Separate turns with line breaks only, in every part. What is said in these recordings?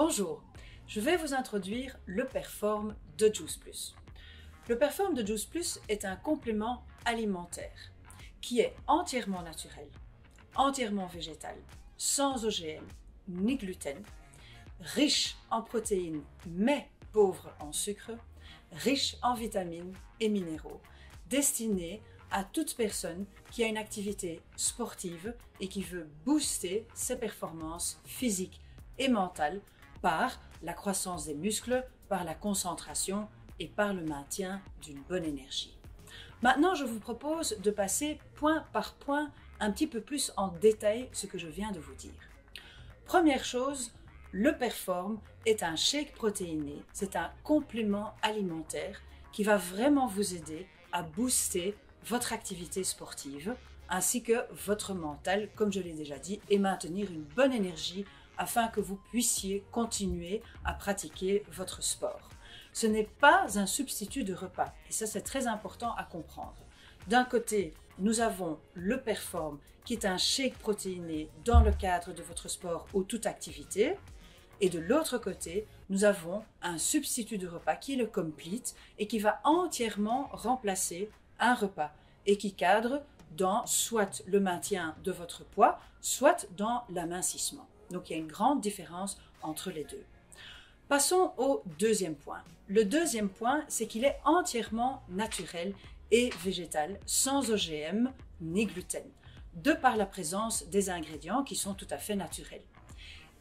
Bonjour, je vais vous introduire le Perform de Juice Plus. Le Perform de Juice Plus est un complément alimentaire qui est entièrement naturel, entièrement végétal, sans OGM ni gluten, riche en protéines mais pauvre en sucre, riche en vitamines et minéraux, destiné à toute personne qui a une activité sportive et qui veut booster ses performances physiques et mentales par la croissance des muscles, par la concentration et par le maintien d'une bonne énergie. Maintenant, je vous propose de passer point par point un petit peu plus en détail ce que je viens de vous dire. Première chose, le Perform est un shake protéiné, c'est un complément alimentaire qui va vraiment vous aider à booster votre activité sportive ainsi que votre mental, comme je l'ai déjà dit, et maintenir une bonne énergie afin que vous puissiez continuer à pratiquer votre sport. Ce n'est pas un substitut de repas et ça c'est très important à comprendre. D'un côté, nous avons le Perform qui est un shake protéiné dans le cadre de votre sport ou toute activité. Et de l'autre côté, nous avons un substitut de repas qui est le Complete et qui va entièrement remplacer un repas et qui cadre dans soit le maintien de votre poids, soit dans l'amincissement. Donc il y a une grande différence entre les deux. Passons au deuxième point. Le deuxième point, c'est qu'il est entièrement naturel et végétal, sans OGM ni gluten, de par la présence des ingrédients qui sont tout à fait naturels.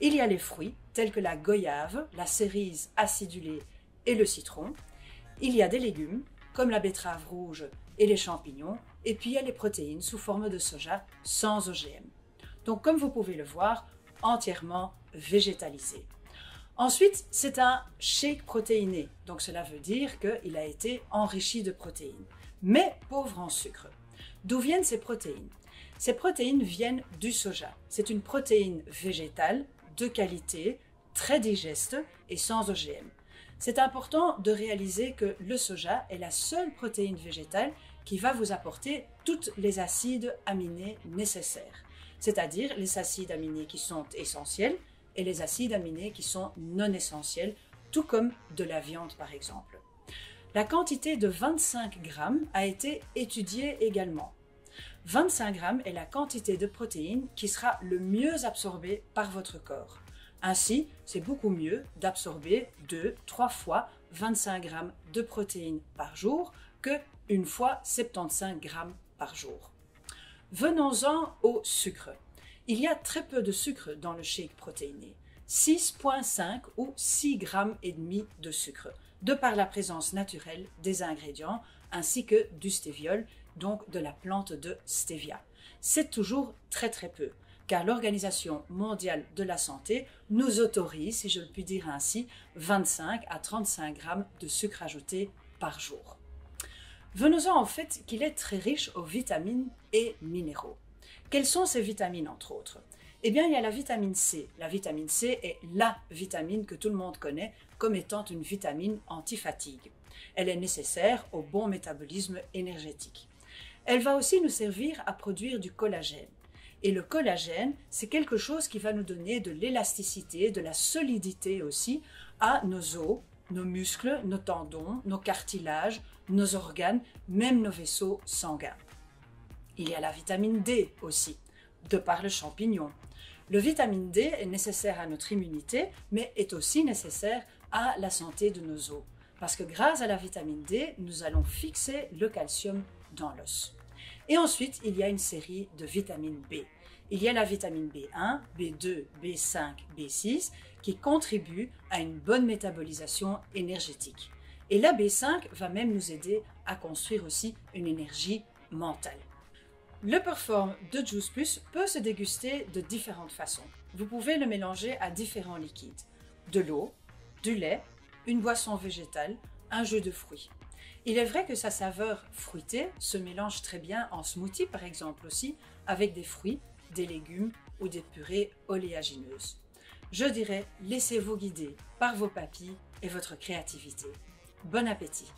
Il y a les fruits, tels que la goyave, la cerise acidulée et le citron. Il y a des légumes, comme la betterave rouge et les champignons. Et puis il y a les protéines sous forme de soja sans OGM. Donc comme vous pouvez le voir, entièrement végétalisé. Ensuite, c'est un shake protéiné. Donc cela veut dire qu'il a été enrichi de protéines, mais pauvre en sucre. D'où viennent ces protéines? Ces protéines viennent du soja. C'est une protéine végétale de qualité, très digeste et sans OGM. C'est important de réaliser que le soja est la seule protéine végétale qui va vous apporter tous les acides aminés nécessaires, c'est-à-dire les acides aminés qui sont essentiels et les acides aminés qui sont non essentiels, tout comme de la viande par exemple. La quantité de 25 grammes a été étudiée également. 25 grammes est la quantité de protéines qui sera le mieux absorbée par votre corps. Ainsi, c'est beaucoup mieux d'absorber 2-3 fois 25 grammes de protéines par jour que une fois 75 grammes par jour. Venons-en au sucre. Il y a très peu de sucre dans le shake protéiné, 6,5 ou 6 grammes et demi de sucre, de par la présence naturelle des ingrédients ainsi que du stéviol, donc de la plante de stevia. C'est toujours très peu, car l'Organisation mondiale de la santé nous autorise, si je le puis dire ainsi, 25 à 35 grammes de sucre ajouté par jour. Venons-en au fait qu'il est très riche aux vitamines et minéraux. Quelles sont ces vitamines entre autres? Eh bien, il y a la vitamine C. La vitamine C est la vitamine que tout le monde connaît comme étant une vitamine anti-fatigue. Elle est nécessaire au bon métabolisme énergétique. Elle va aussi nous servir à produire du collagène. Et le collagène, c'est quelque chose qui va nous donner de l'élasticité, de la solidité aussi à nos os, nos muscles, nos tendons, nos cartilages, nos organes, même nos vaisseaux sanguins. Il y a la vitamine D aussi, de par le champignon. Le vitamine D est nécessaire à notre immunité, mais est aussi nécessaire à la santé de nos os. Parce que grâce à la vitamine D, nous allons fixer le calcium dans l'os. Et ensuite, il y a une série de vitamines B. Il y a la vitamine B1, B2, B5, B6 qui contribuent à une bonne métabolisation énergétique. Et la B5 va même nous aider à construire aussi une énergie mentale. Le Perform de Juice Plus peut se déguster de différentes façons. Vous pouvez le mélanger à différents liquides. De l'eau, du lait, une boisson végétale, un jus de fruits. Il est vrai que sa saveur fruitée se mélange très bien en smoothie par exemple aussi, avec des fruits, des légumes ou des purées oléagineuses. Je dirais, laissez-vous guider par vos papilles et votre créativité. Bon appétit!